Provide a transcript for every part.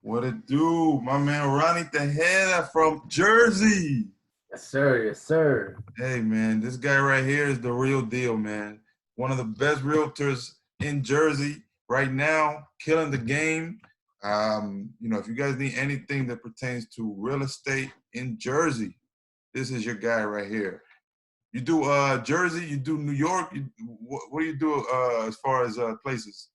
What it do? My man Ronnie Tejeda from Jersey. Yes, sir. Yes, sir. Hey man, this guy right here is the real deal, man. One of the best realtors in Jersey right now, killing the game. If you guys need anything that pertains to real estate in Jersey, this is your guy right here. You do Jersey, you do New York. What do you do as far as places?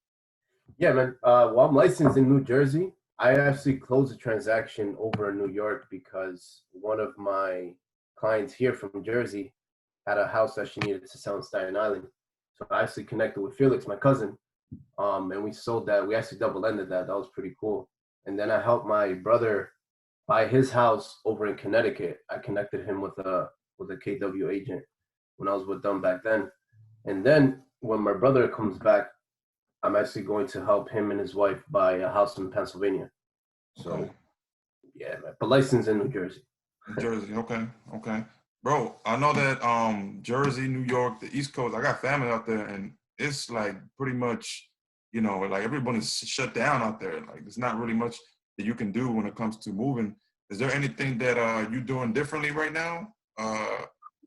Yeah, man. Well, I'm licensed in New Jersey. I actually closed a transaction over in New York because one of my clients here from Jersey had a house that she needed to sell in Staten Island. So I actually connected with Felix, my cousin, and we sold that. We actually double-ended that. That was pretty cool. And then I helped my brother buy his house over in Connecticut. I connected him with a KW agent when I was with them back then. And then when my brother comes back, I'm actually going to help him and his wife buy a house in Pennsylvania. Okay. So yeah, man. But licensed in New Jersey. In Jersey, okay, okay. Bro, I know that Jersey, New York, the East Coast, I got family out there and it's like pretty much, like everybody's shut down out there. Like there's not really much that you can do when it comes to moving. Is there anything that you doing differently right now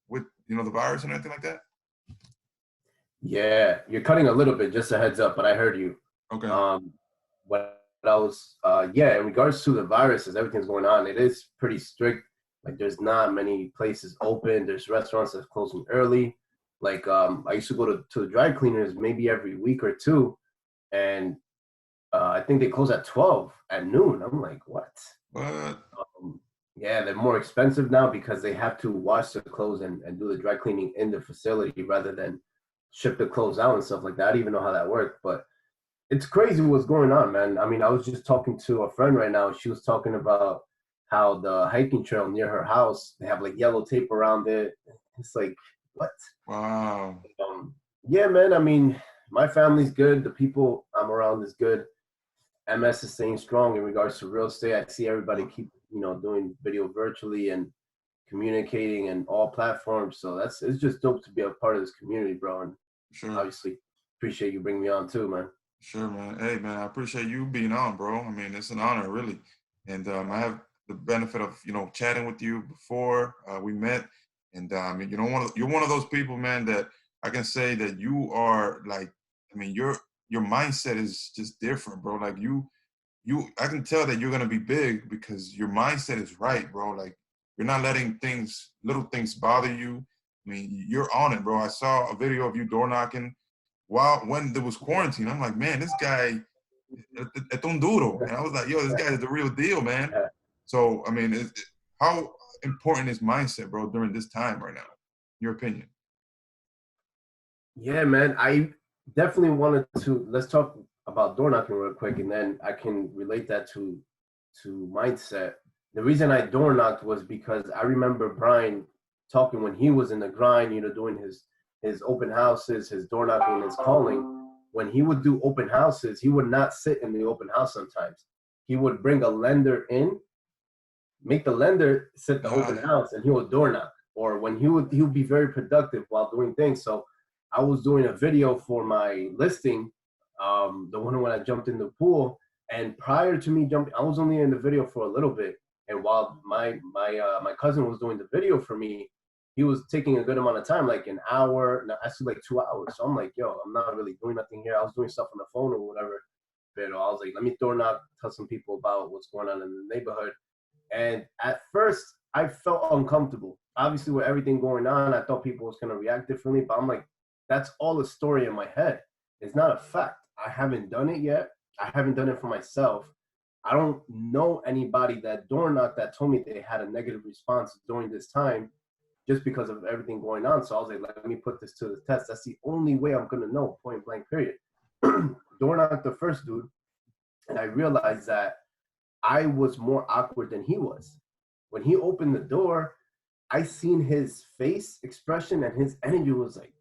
with the virus and anything like that? Yeah, you're cutting a little bit, just a heads up, but I heard you. Okay. Um, what I was, yeah, in regards to the viruses, everything's going on. It is pretty strict. Like, there's not many places open. There's restaurants that's closing early. Like, I used to go to the dry cleaners maybe every week or two, and I think they close at 12 at noon. I'm like, what? But Yeah, they're more expensive now because they have to wash the clothes and do the dry cleaning in the facility rather than ship the clothes out and stuff like that. I didn't even know how that worked, but it's crazy what's going on, man. I mean, I was just talking to a friend right now. She was talking about how the hiking trail near her house, they have like yellow tape around it. It's like, what? wow. Um, yeah, man. I mean, my family's good. The people I'm around is good. MS is staying strong in regards to real estate. I see everybody keep, doing video virtually and communicating and all platforms. So it's just dope to be a part of this community, bro. And Sure. obviously appreciate you bringing me on too, man. Sure, man. Hey, man, I appreciate you being on, bro. I mean, it's an honor, really. And I have the benefit of, chatting with you before we met. And you're one of those people, man, that I can say that you are like, I mean, your mindset is just different, bro. Like I can tell that you're gonna be big because your mindset is right, bro. Like you're not letting little things bother you. I mean, you're on it, bro. I saw a video of you door knocking when there was quarantine. I'm like, man, this guy es un duro. And I was like, yo, this guy is the real deal, man. So, I mean, how important is mindset, bro, during this time right now? Your opinion? Yeah, man. I definitely wanted to let's talk about door knocking real quick, and then I can relate that to mindset. The reason I door knocked was because I remember Brian talking when he was in the grind, doing his open houses, his door knocking, his calling. When he would do open houses, he would not sit in the open house sometimes. He would bring a lender in, make the lender sit the open Yeah. house, and he would door knock. Or when he would be very productive while doing things. So I was doing a video for my listing, the one when I jumped in the pool. And prior to me jumping, I was only in the video for a little bit. And while my cousin was doing the video for me, he was taking a good amount of time, like an hour, actually like 2 hours. So I'm like, yo, I'm not really doing nothing here. I was doing stuff on the phone or whatever. But I was like, let me door knock, tell some people about what's going on in the neighborhood. And at first, I felt uncomfortable. Obviously, with everything going on, I thought people was gonna react differently. But I'm like, that's all a story in my head. It's not a fact. I haven't done it yet. I haven't done it for myself. I don't know anybody that door knocked that told me they had a negative response during this time just because of everything going on. So I was like, let me put this to the test. That's the only way I'm gonna know, point blank, period. Door knocked the first dude, and I realized that I was more awkward than he was. When he opened the door, I seen his face expression and his energy was like,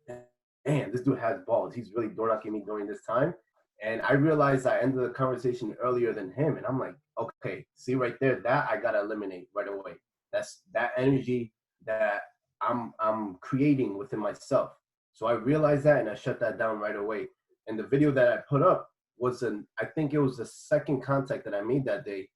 damn, this dude has balls. He's really door knocking me during this time. And I realized I ended the conversation earlier than him. And I'm like, okay, see right there, that I gotta eliminate right away. That's that energy that I'm creating within myself. So I realized that and I shut that down right away. And the video that I put up, I think it was the second contact that I made that day,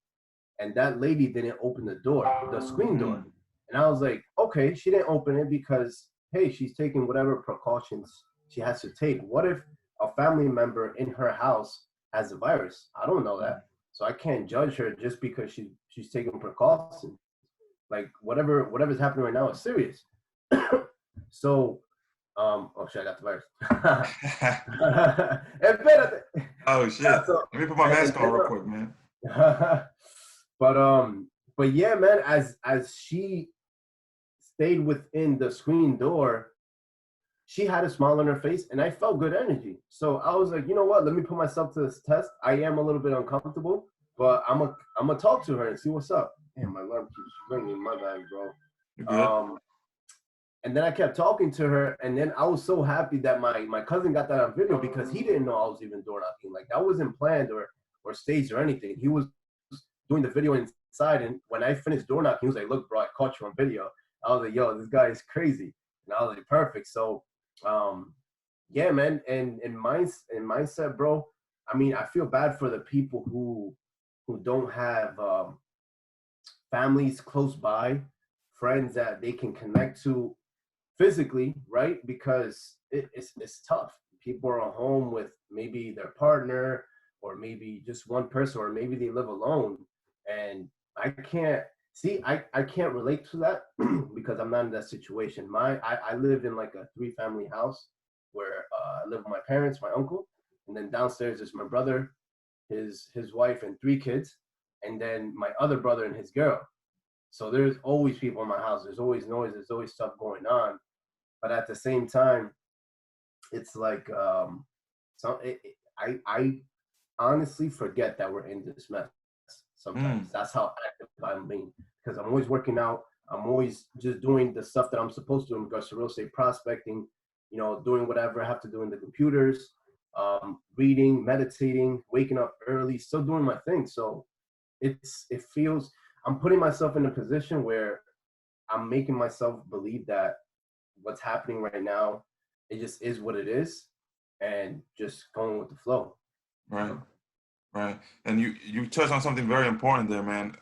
and that lady didn't open the door, the screen door. Mm. And I was like, okay, she didn't open it because, hey, she's taking whatever precautions she has to take. What if a family member in her house has a virus? I don't know that. So I can't judge her just because she's taking precautions. Like whatever's happening right now is serious. So oh shit, I got the virus. Espérate. Oh shit. So, Let me put my and mask on real quick, man. but but yeah, man, as she stayed within the screen door, she had a smile on her face and I felt good energy. So I was like, you know what, let me put myself to this test. I am a little bit uncomfortable, but I'm gonna talk to her and see what's up. Damn, my alarm keeps ringing, my bad, bro. You good? And then I kept talking to her, and then I was so happy that my cousin got that on video because he didn't know I was even door knocking. Like that wasn't planned or staged or anything. He was doing the video inside, and when I finished door knocking, he was like, "Look, bro, I caught you on video." I was like, "Yo, this guy is crazy," and I was like, "Perfect." So, yeah, man, and mindset, bro. I mean, I feel bad for the people who don't have families close by, friends that they can connect to physically, right? Because it's tough. People are home with maybe their partner or maybe just one person, or maybe they live alone. And I can't I can't relate to that because I'm not in that situation. I live in like a 3 family house where I live with my parents, my uncle, and then downstairs is my brother, his wife, and 3 kids, and then my other brother and his girl. So there's always people in my house. There's always noise. There's always stuff going on. But at the same time, it's like I honestly forget that we're in this mess sometimes. Mm. That's how active I'm being because I'm always working out. I'm always just doing the stuff that I'm supposed to in regards to real estate prospecting, doing whatever I have to do in the computers, reading, meditating, waking up early, still doing my thing. So it feels I'm putting myself in a position where I'm making myself believe that what's happening right now, it just is what it is, and just going with the flow. You Right. know? Right. And you touched on something very important there, man.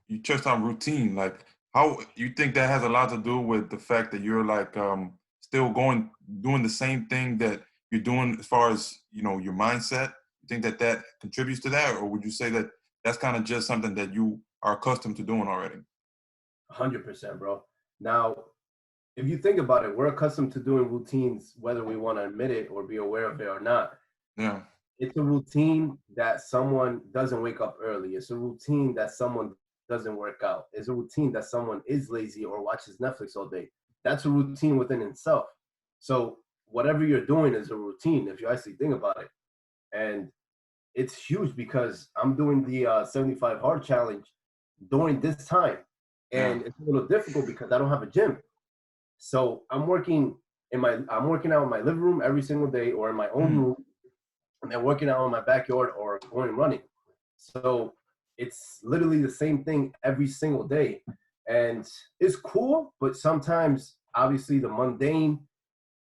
You touched on routine. Like how you think that has a lot to do with the fact that you're like still doing the same thing that you're doing as far as, your mindset. You think that that contributes to that, or would you say that that's kind of just something that you are accustomed to doing already? 100%, bro. Now, if you think about it, we're accustomed to doing routines, whether we want to admit it or be aware of it or not. Yeah. It's a routine that someone doesn't wake up early. It's a routine that someone doesn't work out. It's a routine that someone is lazy or watches Netflix all day. That's a routine within itself. So whatever you're doing is a routine if you actually think about it. And it's huge because I'm doing the 75 hard challenge during this time. Yeah. And it's a little difficult because I don't have a gym. So I'm working out in my living room every single day or in my own Mm. room, and then working out in my backyard or going running. So it's literally the same thing every single day. And it's cool, but sometimes obviously the mundane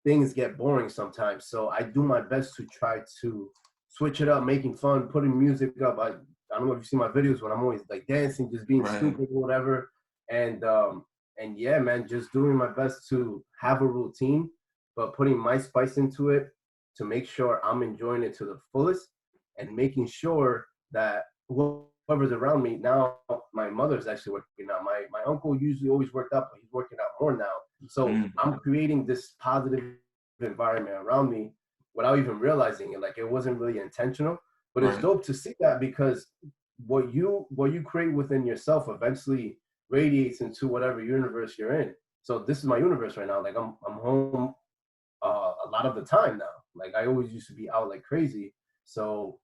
things get boring sometimes. So I do my best to try to switch it up, making fun, putting music up. I don't know if you see my videos when I'm always like dancing, just being Right. stupid or whatever. And and yeah, man, just doing my best to have a routine, but putting my spice into it to make sure I'm enjoying it to the fullest and making sure that whoever's around me now, my mother's actually working out. My uncle usually always worked out, but he's working out more now. So Mm. I'm creating this positive environment around me without even realizing it. Like it wasn't really intentional, but it's Right. dope to see that because what you create within yourself eventually radiates into whatever universe you're in. So this is my universe right now. Like I'm home a lot of the time now. Like I always used to be out like crazy. So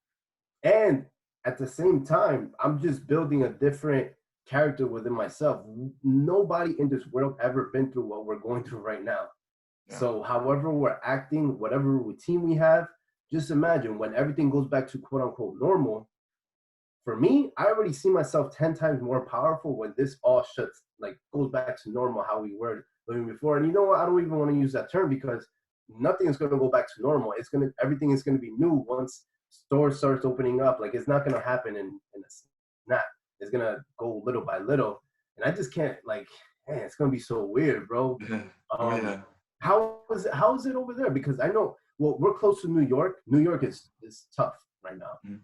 and at the same time, I'm just building a different character within myself. Nobody in this world ever been through what we're going through right now. Yeah. So, however we're acting, whatever routine we have, just imagine when everything goes back to quote unquote normal. For me, I already see myself 10 times more powerful when this all shuts, like goes back to normal, how we were living before. And you know what? I don't even want to use that term because nothing is going to go back to normal. Everything is going to be new once stores starts opening up, like it's not gonna happen in a snap. It's gonna go little by little, and I just can't like, man, it's gonna be so weird, bro. Yeah. Oh Um, yeah. how is it over there? Because I know, well, we're close to New York. New York is tough right now. Mm.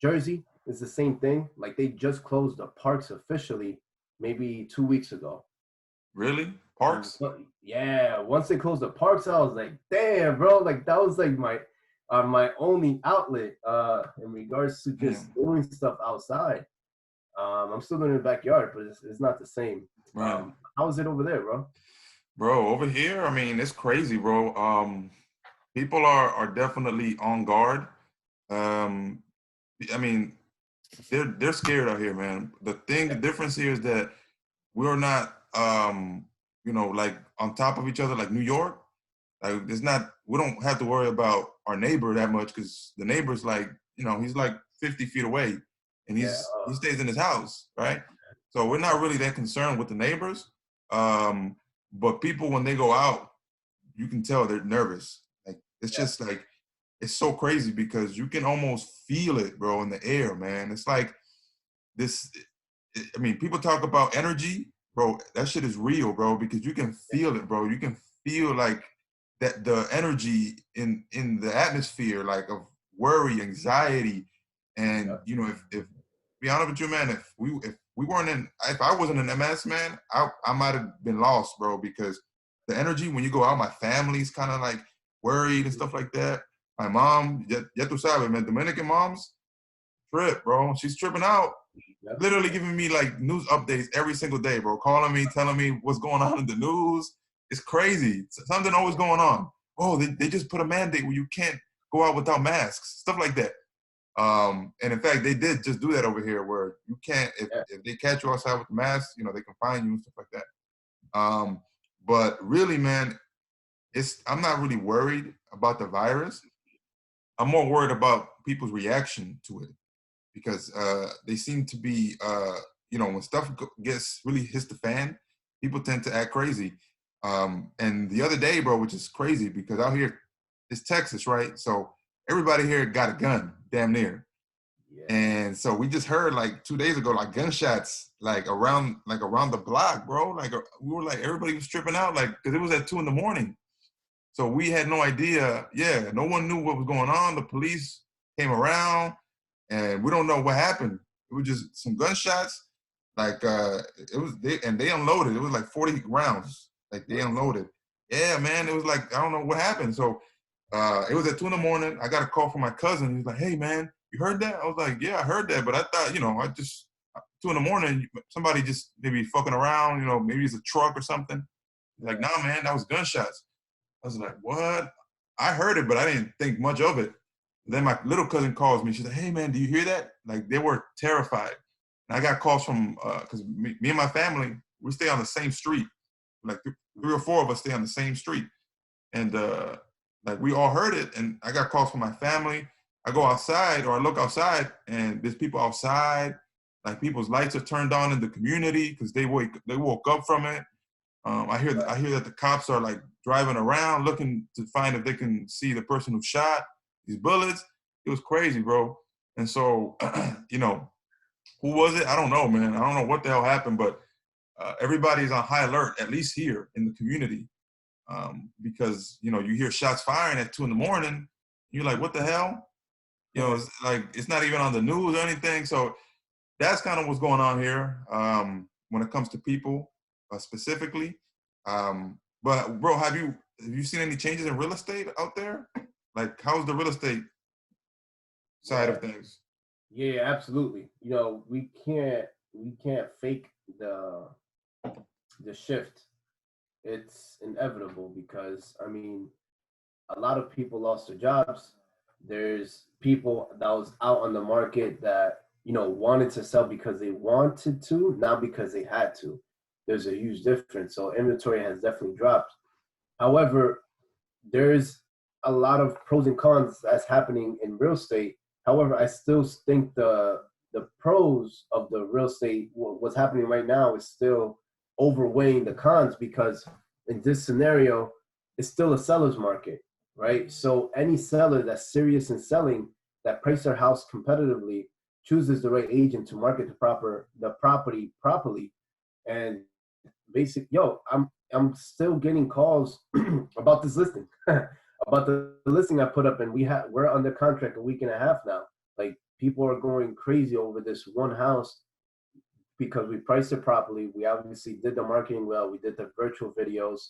Jersey is the same thing. Like they just closed the parks officially maybe 2 weeks ago. Really? And Parks? yeah, once they closed the parks, I was like, damn, bro, like that was like my only outlet in regards to just Damn. doing stuff outside. I'm still doing it in the backyard, but it's not the same. Right. How is it over there, bro? Bro, over here, I mean, it's crazy, bro. People are definitely on guard. Um, I mean, they're scared out here, man. The difference here is that we're not like on top of each other like New York. Like it's not we don't have to worry about our neighbor that much because the neighbor's like, he's like 50 feet away and Yeah, he stays in his house, right? So we're not really that concerned with the neighbors. Um, but people when they go out, you can tell they're nervous. Like it's yeah, just like it's so crazy because you can almost feel it, bro, in the air, man. It's like this I mean, people talk about energy, bro. That shit is real, bro, because you can feel it, bro. You can feel like that the energy in the atmosphere, like of worry, anxiety, yeah, and if be honest with you, man, if I wasn't in MS, man, I might have been lost, bro, because the energy when you go out, my family's kind of like worried and stuff like that. My mom, ya tú sabes, man, Dominican moms trip, bro. She's tripping out yeah, literally giving me like news updates every single day, bro. Calling me, telling me what's going on in the news. It's crazy. Something always going on. Oh, they just put a mandate where you can't go out without masks, stuff like that. And in fact, they did just do that over here, where you can't yeah, if they catch you outside with the mask, they can fine you and stuff like that. But really, man, I'm not really worried about the virus. I'm more worried about people's reaction to it because they seem to be, when stuff gets really hits the fan, people tend to act crazy. And the other day, bro, which is crazy because out here, it's Texas, right? So everybody here got a gun, damn near. yeah. And so we just heard like 2 days ago, like gunshots, like around the block, bro. Like we were like everybody was tripping out, like because it was at 2 in the morning. So we had no idea. Yeah, no one knew what was going on. The police came around and we don't know what happened. It was just some gunshots. Like they unloaded. It was like 40 rounds. Like they What? unloaded. Yeah, man. It was like I don't know what happened. So it was at 2 in the morning. I got a call from my cousin. He's like, "Hey, man, you heard that?" I was like, "Yeah, I heard that, but I thought, I just 2 in the morning. Somebody just maybe fucking around. Maybe it's a truck or something." He's like, Yeah, "Nah, man, that was gunshots." I was like, "What?" I heard it, but I didn't think much of it. Then my little cousin calls me. She's like, "Hey, man, do you hear that?" Like they were terrified. And I got calls from because me and my family we stay on the same street. Like three or four of us stay on the same street, and like we all heard it. And I got calls from my family. I go outside or I look outside, and there's people outside. Like people's lights are turned on in the community because they woke up from it. I hear that the cops are like driving around looking to find if they can see the person who shot these bullets. It was crazy, bro. And so, who was it? I don't know, man. I don't know what the hell happened, but everybody's on high alert, at least here in the community, because you hear shots firing at 2 in the morning. You're like, what the hell? yeah. It's like it's not even on the news or anything. So that's kind of what's going on here when it comes to people specifically. But bro, have you seen any changes in real estate out there? Like, how's the real estate side Yeah. of things? Yeah, absolutely. We can't fake the shift. It's inevitable because I mean, a lot of people lost their jobs. There's people that was out on the market that wanted to sell because they wanted to, not because they had to. There's a huge difference. So inventory has definitely dropped. However, there's a lot of pros and cons that's happening in real estate. However, I still think the pros of the real estate, what's happening right now, is still overweighing the cons because in this scenario, it's still a seller's market, right? So any seller that's serious in selling that price their house competitively chooses the right agent to market the property properly. And I'm still getting calls about this listing, about the listing I put up, and we're under contract a week and a half now. Like, people are going crazy over this one house because we priced it properly. We obviously did the marketing well. We did the virtual videos,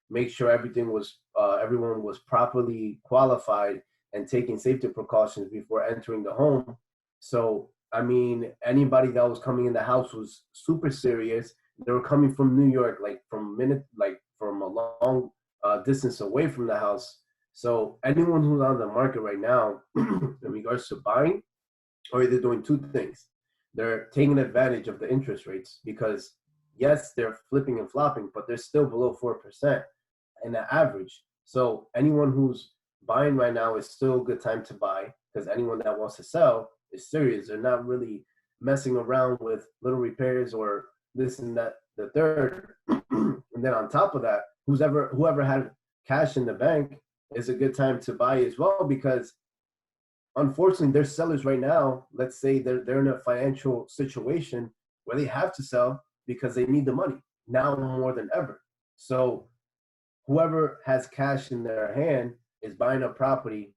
make sure everyone was properly qualified and taking safety precautions before entering the home. So, I mean, anybody that was coming in the house was super serious. They were coming from New York, like from a long distance away from the house. So anyone who's on the market right now, in regards to buying, are either doing two things. They're taking advantage of the interest rates because, yes, they're flipping and flopping, but they're still below 4% in the average. So anyone who's buying right now is still a good time to buy, because anyone that wants to sell is serious. They're not really messing around with little repairs or this and that, the third. And then on top of that, whoever had cash in the bank is a good time to buy as well, because unfortunately there's sellers right now. Let's say they're in a financial situation where they have to sell because they need the money now more than ever. So whoever has cash in their hand is buying a property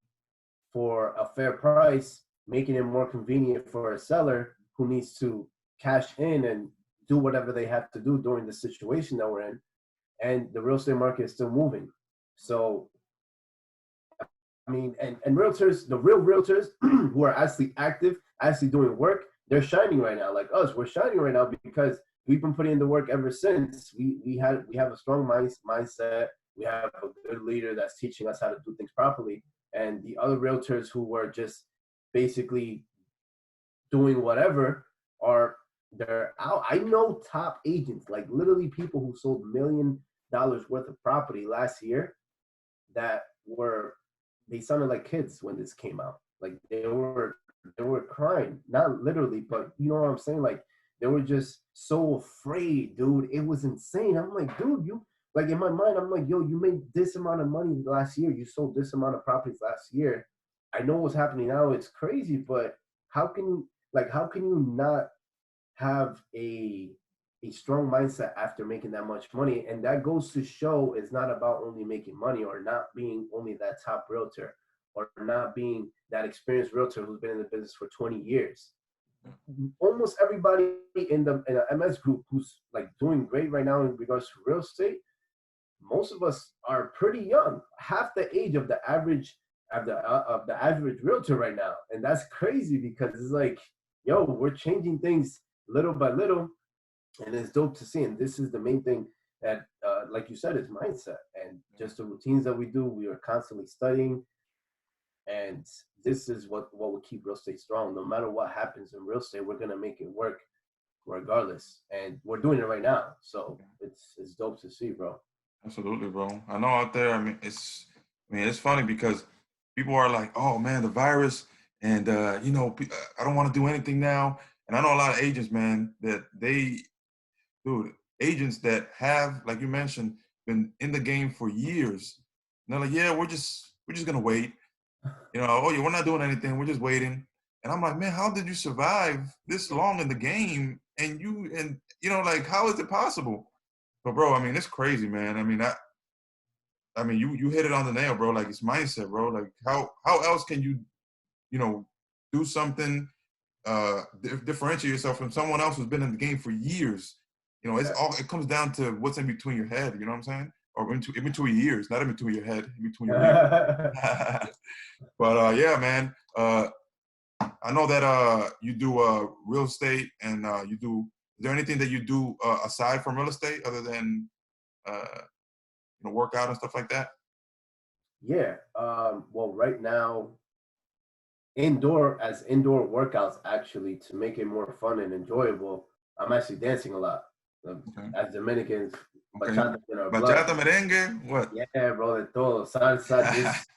for a fair price, making it more convenient for a seller who needs to cash in and do whatever they have to do during the situation that we're in. And the real estate market is still moving. So, I mean, and realtors, the real realtors who are actually active, actually doing work, they're shining right now. Like us, we're shining right now because we've been putting in the work ever since. We have a strong mindset. We have a good leader that's teaching us how to do things properly. And the other realtors who were just basically doing whatever are they're out. I know top agents, like literally people who sold $1 million worth of property last year, that were they sounded like kids when this came out. Like they were crying, not literally, but you know what I'm saying. Like they were just so afraid, dude. It was insane. I'm like, dude, you like in my mind, I'm like, yo, you made this amount of money last year. You sold this amount of properties last year. I know what's happening now. It's crazy, but how can you not have a strong mindset after making that much money? And that goes to show it's not about only making money or not being only that top realtor or not being that experienced realtor who's been in the business for 20 years. Almost everybody in a MS group who's like doing great right now in regards to real estate, most of us are pretty young, half the age of the average realtor right now. And that's crazy because it's like, yo, we're changing things little by little, and it's dope to see. And this is the main thing that, like you said, is mindset and just the routines that we do. We are constantly studying, and this is what will keep real estate strong. No matter what happens in real estate, we're gonna make it work regardless, and we're doing it right now. So it's dope to see, bro. Absolutely, bro. I know out there. I mean, it's funny because people are like, "Oh man, the virus," and I don't want to do anything now. And I know a lot of agents, man, that dude, agents that have, like you mentioned, been in the game for years. And they're like, "Yeah, we're just gonna wait. Oh, yeah, we're not doing anything. We're just waiting." And I'm like, man, how did you survive this long in the game? And like, how is it possible? But bro, I mean, it's crazy, man. I mean, you hit it on the nail, bro. Like it's mindset, bro. Like how else can you know do something differentiate yourself from someone else who's been in the game for years? It comes down to what's in between your head. You know what I'm saying? Or in between your ears, not in between your head, in between your ears. But yeah, man. I know that you do real estate and you do. Is there anything that you do aside from real estate other than uh, work out and stuff like that? Yeah. Well, right now, indoor workouts, actually, to make it more fun and enjoyable, I'm actually dancing a lot. Okay. As Dominicans, Okay. bachata in our blood. Bachata, merengue, what? Yeah, bro, de todo. Salsa, just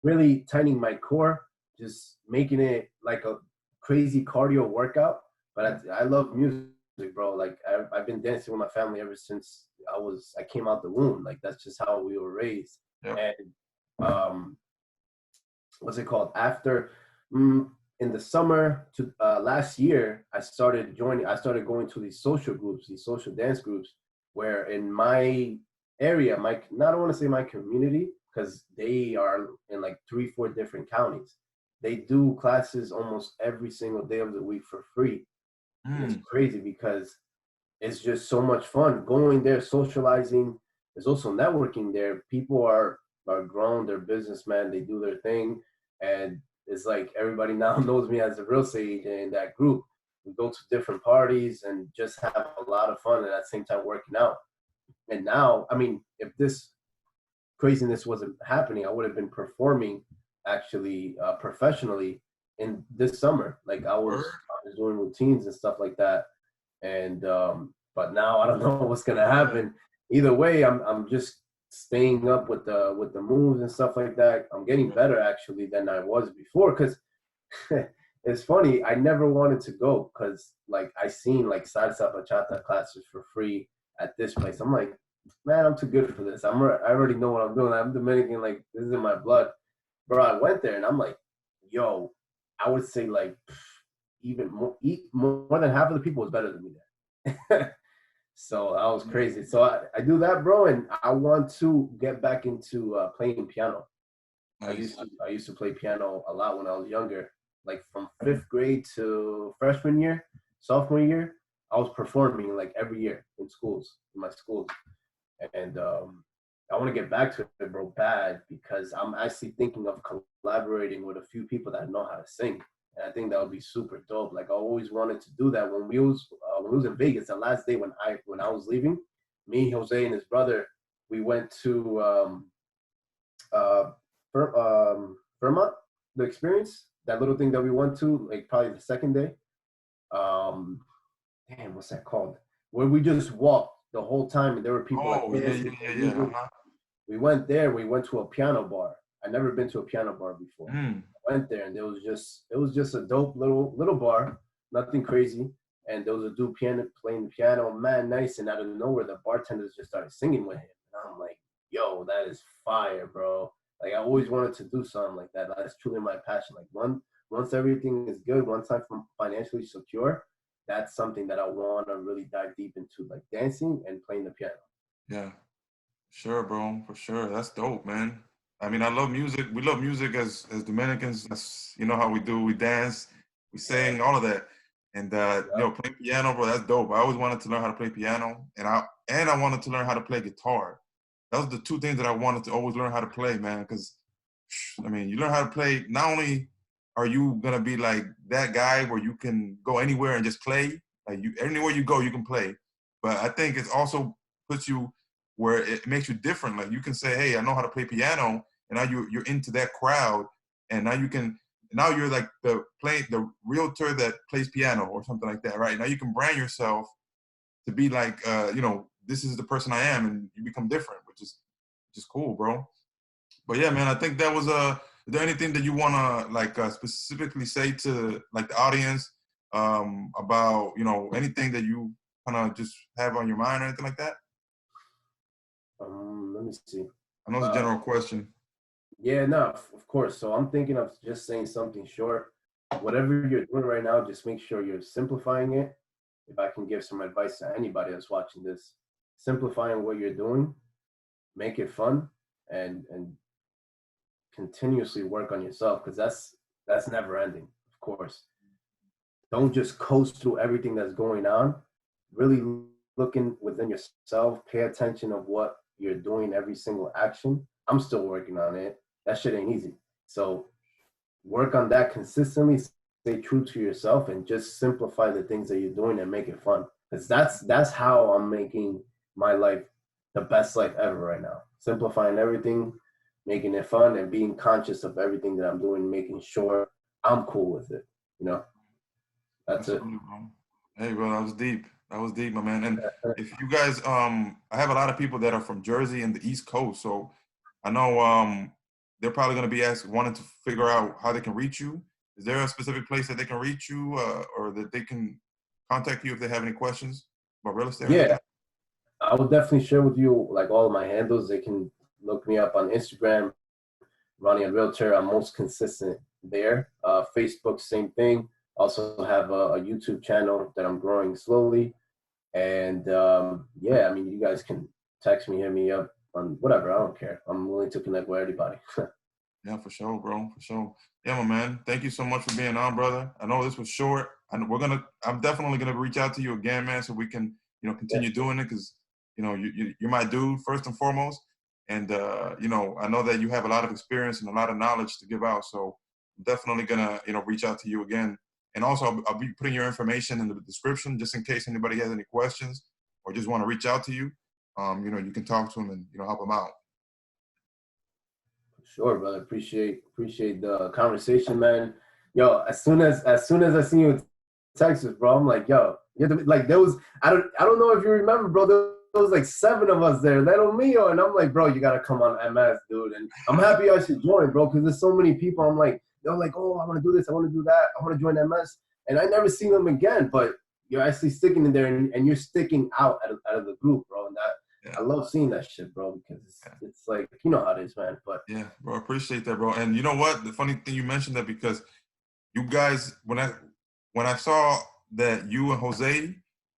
really tightening my core, just making it like a crazy cardio workout. But I love music, bro. Like I've been dancing with my family ever since I came out the womb. Like that's just how we were raised. Yep. And what's it called? Mm, in the summer to last year, I started going to these social groups, these social dance groups, where in my area, my not I don't want to say my community because they are in like 3, 4 different counties. They do classes almost every single day of the week for free, and it's Mm, crazy because it's just so much fun going there, socializing. There's also networking there. People are grown, they're businessmen, they do their thing, and it's like everybody now knows me as a real estate agent in that group. We go to different parties and just have a lot of fun, and at the same time working out. And now, I mean, if this craziness wasn't happening, I would have been performing actually professionally in this summer. Like word? I was doing routines and stuff like that, and but now I don't know what's gonna Yeah. happen. Either way, I'm just staying up with the moves and stuff like that. I'm getting better actually than I was before because it's funny. I never wanted to go because like I seen like salsa bachata classes for free at this place. I'm like, man, I'm too good for this. I already know what I'm doing. I'm Dominican. Like this is in my blood, bro. I went there and I'm like, yo, I would say like even more than half of the people was better than me there. So that was Mm, crazy. So I do that, bro, and I want to get back into playing piano. nice. I used to play piano a lot when I was younger, like from 5th grade to freshman year, sophomore year. I was performing like every year in schools, in my schools, and I want to get back to it, bro, bad because I'm actually thinking of collaborating with a few people that know how to sing, and I think that would be super dope. Like I always wanted to do that when we was in Vegas. The last day when I was leaving, me, Jose, and his brother, we went to uh, Vermont, the experience, that little thing that we went to, like probably the second day. Um, damn, what's that called? Where we just walked the whole time, and there were people like Oh, yeah, dancing yeah, yeah, and yeah. music. Uh-huh. We went there. We went to a piano bar. I never been to a piano bar before. Mm, I went there, and it was just a dope little bar, nothing crazy. And there was a dude playing the piano, man, nice. And out of nowhere, the bartenders just started singing with him. And I'm like, yo, that is fire, bro. Like I always wanted to do something like that. That's truly my passion. Like once everything is good, once I'm financially secure, that's something that I want to really dive deep into, like dancing and playing the piano. yeah. Sure, bro, for sure. That's dope, man. I mean, I love music. We love music as Dominicans. That's you know how we do. We dance, we Yeah, sing, all of that. And yeah, playing piano, bro, that's dope. I always wanted to learn how to play piano, and I wanted to learn how to play guitar. That was the two things that I wanted to always learn how to play, man. Because I mean, you learn how to play. Not only are you gonna be like that guy where you can go anywhere and just play, like you anywhere you go, you can play. But I think it also puts you where it makes you different. Like you can say, "Hey, I know how to play piano," and now you're into that crowd, and now you're like the realtor that plays piano or something like that, right? Now you can brand yourself to be like, this is the person I am, and you become different, which is cool, bro. But yeah, man, I think that was is there anything that you wanna like specifically say to like the audience about anything that you kind of just have on your mind or anything like that? Let me see. I know it's a Uh, general question. yeah, no, of course. So I'm thinking of just saying something short. Whatever you're doing right now, just make sure you're simplifying it. If I can give some advice to anybody that's watching this, simplifying what you're doing, make it fun, and continuously work on yourself because that's never ending. Of course, don't just coast through everything that's going on. Really looking within yourself, pay attention of what you're doing, every single action. I'm still working on it. That shit ain't easy. So work on that consistently, stay true to yourself, and just simplify the things that you're doing and make it fun. Because that's how I'm making my life the best life ever right now. Simplifying everything, making it fun, and being conscious of everything that I'm doing, making sure I'm cool with it. You know, that's it. Absolutely, bro. Hey, bro, that was deep. That was deep, my man. And if you guys, I have a lot of people that are from Jersey and the East Coast, so I know they're probably going to be wanting to figure out how they can reach you. Is there a specific place that they can reach you, or that they can contact you if they have any questions about real estate or Yeah, anything? I will definitely share with you like all of my handles. They can look me up on Instagram, Ronnie a Realtor. I'm most consistent there. Facebook, same thing. Also have a YouTube channel that I'm growing slowly. And yeah, I mean, you guys can text me, hit me up on whatever. I don't care. I'm willing to connect with everybody. Yeah, for sure, bro. For sure. Yeah, my man. Thank you so much for being on, brother. I know this was short, and I'm definitely gonna reach out to you again, man, so we can, Yeah, continue doing it because, you're my dude first and foremost, and I know that you have a lot of experience and a lot of knowledge to give out. So I'm definitely gonna, reach out to you again, and also I'll be putting your information in the description just in case anybody has any questions or just want to reach out to you. You can talk to them and help them out. sure, brother. Appreciate the conversation, man. Yo, as soon as I see you in Texas, bro, I'm like, yo, you have to, like there was I don't know if you remember, bro. There was like 7 of us there, little Mio, and I'm like, bro, you gotta come on MS, dude. And I'm happy I should join, bro, because there's so many people. I'm like, they're like, oh, I want to do this, I want to do that, I want to join MS, and I never seen them again. But you're actually sticking in there, and you're sticking out of the group, bro. And that Yeah. I love seeing that shit, bro, because it's like you know how it is, man. But Yeah, bro, appreciate that, bro. And you know what? The funny thing you mentioned that because you guys, when I saw that you and Jose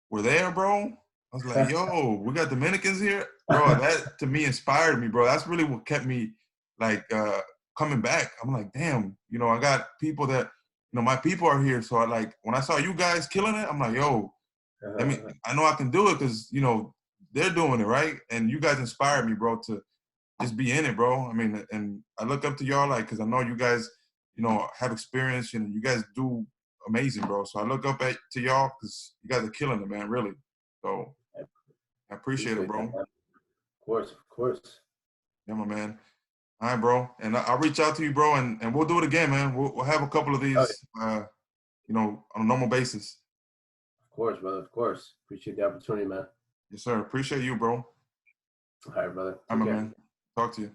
were there, bro, I was like, yo, we got Dominicans here, bro. That to me inspired me, bro. That's really what kept me like coming back. I'm like, damn, I got people that, my people are here. So I like when I saw you guys killing it, I'm like, yo, I know I can do it because they're doing it right, and you guys inspired me, bro, to just be in it, bro. I mean, and I look up to y'all like because I know you guys, have experience and you guys do amazing, bro. So I look up to y'all because you guys are killing it, man, really. So I I appreciate it, appreciate that, bro. man. Of course, of course. Yeah, my man. All right, bro. And I'll reach out to you, bro, and we'll do it again, man. We'll have a couple of Oh, yeah, these, on a normal basis. of course, brother. Of course. Appreciate the opportunity, man. Yes, sir. Appreciate you, bro. All All right, brother. right, Take my care. man. Talk to you.